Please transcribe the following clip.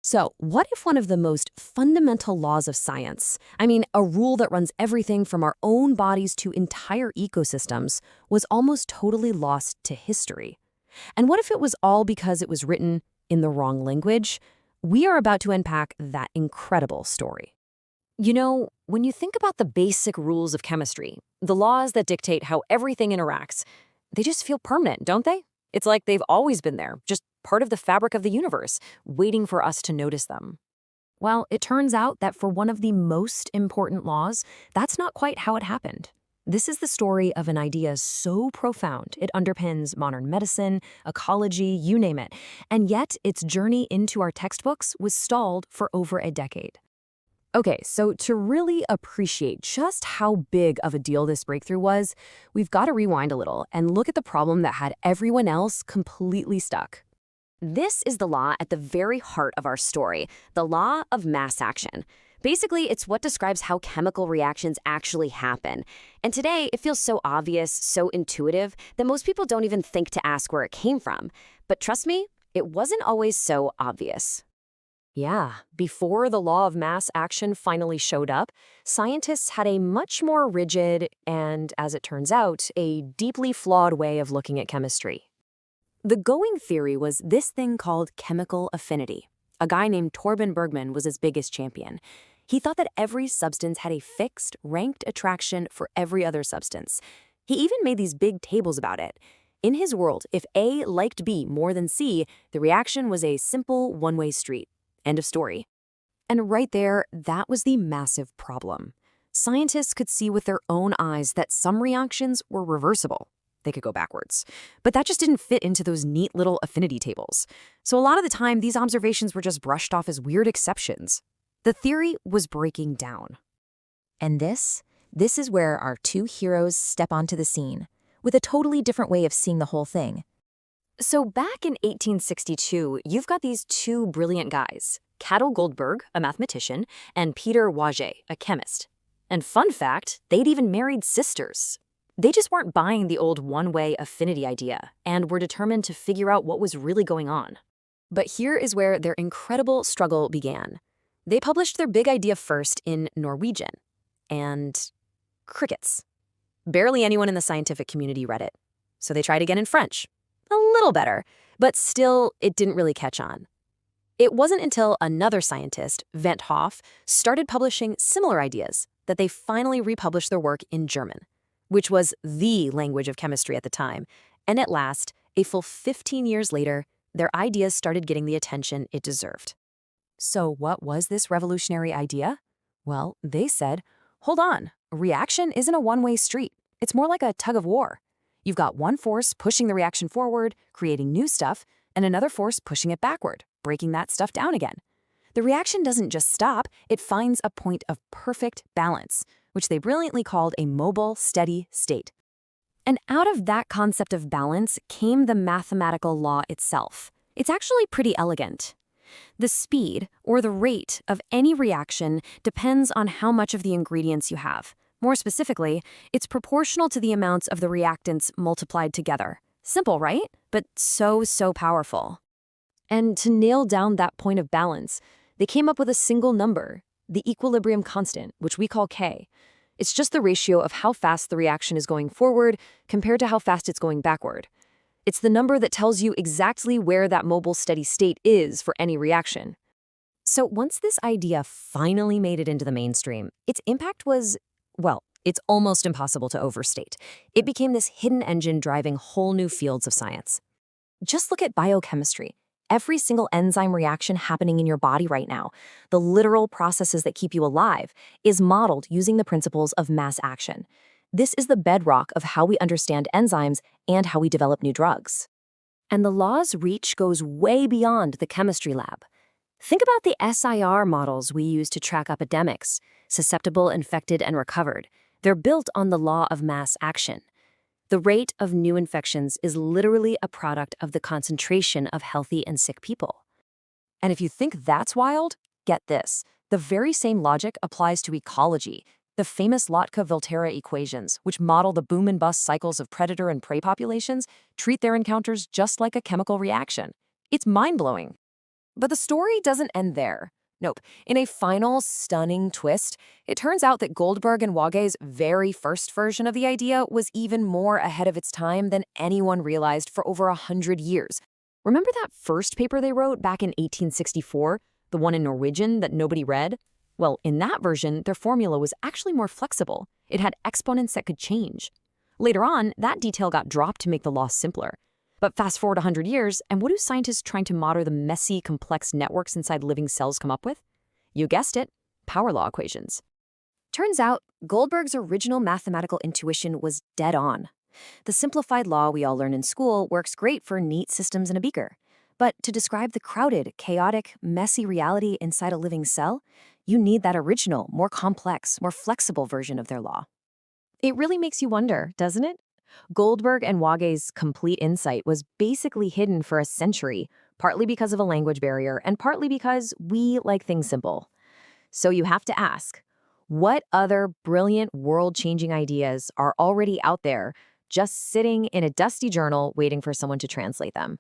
So, what if one of the most fundamental laws of science, a rule that runs everything from our own bodies to entire ecosystems, was almost totally lost to history? And what if it was all because it was written in the wrong language? We are about to unpack that incredible story. When you think about the basic rules of chemistry, the laws that dictate how everything interacts, they just feel permanent, don't they? It's like they've always been there, just part of the fabric of the universe, waiting for us to notice them. Well, it turns out that for one of the most important laws, that's not quite how it happened. This is the story of an idea so profound it underpins modern medicine, ecology, you name it, and yet its journey into our textbooks was stalled for over a decade. Okay, so to really appreciate just how big of a deal this breakthrough was, we've got to rewind a little and look at the problem that had everyone else completely stuck. This is the law at the very heart of our story, the law of mass action. Basically, it's what describes how chemical reactions actually happen. And today, it feels so obvious, so intuitive, that most people don't even think to ask where it came from. But trust me, it wasn't always so obvious. Yeah, before the law of mass action finally showed up, scientists had a much more rigid and, as it turns out, a deeply flawed way of looking at chemistry. The going theory was this thing called chemical affinity. A guy named Torben Bergman was its biggest champion. He thought that every substance had a fixed, ranked attraction for every other substance. He even made these big tables about it. In his world, if A liked B more than C, the reaction was a simple one-way street. End of story. And right there, that was the massive problem. Scientists could see with their own eyes that some reactions were reversible. They could go backwards. But that just didn't fit into those neat little affinity tables. So a lot of the time, these observations were just brushed off as weird exceptions. The theory was breaking down. And this is where our two heroes step onto the scene, with a totally different way of seeing the whole thing. So back in 1862, you've got these two brilliant guys, Cato Goldberg, a mathematician, and Peter Waget, a chemist. And fun fact, they'd even married sisters. They just weren't buying the old one-way affinity idea and were determined to figure out what was really going on. But here is where their incredible struggle began. They published their big idea first in Norwegian. And crickets. Barely anyone in the scientific community read it. So they tried again in French. A little better, but still, it didn't really catch on. It wasn't until another scientist, Van't Hoff, started publishing similar ideas that they finally republished their work in German, which was the language of chemistry at the time. And at last, a full 15 years later, their ideas started getting the attention it deserved. So what was this revolutionary idea? Well, they said, hold on, a reaction isn't a one-way street. It's more like a tug of war. You've got one force pushing the reaction forward, creating new stuff, and another force pushing it backward, breaking that stuff down again. The reaction doesn't just stop, it finds a point of perfect balance, which they brilliantly called a mobile, steady state. And out of that concept of balance came the mathematical law itself. It's actually pretty elegant. The speed, or the rate, of any reaction depends on how much of the ingredients you have. More specifically, it's proportional to the amounts of the reactants multiplied together. Simple, right? But so powerful. And to nail down that point of balance, they came up with a single number, the equilibrium constant, which we call K. It's just the ratio of how fast the reaction is going forward compared to how fast it's going backward. It's the number that tells you exactly where that mobile steady state is for any reaction. So once this idea finally made it into the mainstream, its impact was, well, it's almost impossible to overstate. It became this hidden engine driving whole new fields of science. Just look at biochemistry. Every single enzyme reaction happening in your body right now, the literal processes that keep you alive, is modeled using the principles of mass action. This is the bedrock of how we understand enzymes and how we develop new drugs. And the law's reach goes way beyond the chemistry lab. Think about the SIR models we use to track epidemics, susceptible, infected, and recovered. They're built on the law of mass action. The rate of new infections is literally a product of the concentration of healthy and sick people. And if you think that's wild, get this. The very same logic applies to ecology. The famous Lotka-Volterra equations, which model the boom and bust cycles of predator and prey populations, treat their encounters just like a chemical reaction. It's mind-blowing. But the story doesn't end there. Nope. In a final, stunning twist, it turns out that Goldberg and Wage's very first version of the idea was even more ahead of its time than anyone realized for over 100 years. Remember that first paper they wrote back in 1864, the one in Norwegian that nobody read? Well, in that version, their formula was actually more flexible. It had exponents that could change. Later on, that detail got dropped to make the law simpler. But fast forward 100 years, and what do scientists trying to model the messy, complex networks inside living cells come up with? You guessed it, power law equations. Turns out, Goldberg's original mathematical intuition was dead on. The simplified law we all learn in school works great for neat systems in a beaker. But to describe the crowded, chaotic, messy reality inside a living cell, you need that original, more complex, more flexible version of their law. It really makes you wonder, doesn't it? Goldberg and Wage's complete insight was basically hidden for a century, partly because of a language barrier and partly because we like things simple. So you have to ask, what other brilliant world-changing ideas are already out there, just sitting in a dusty journal waiting for someone to translate them?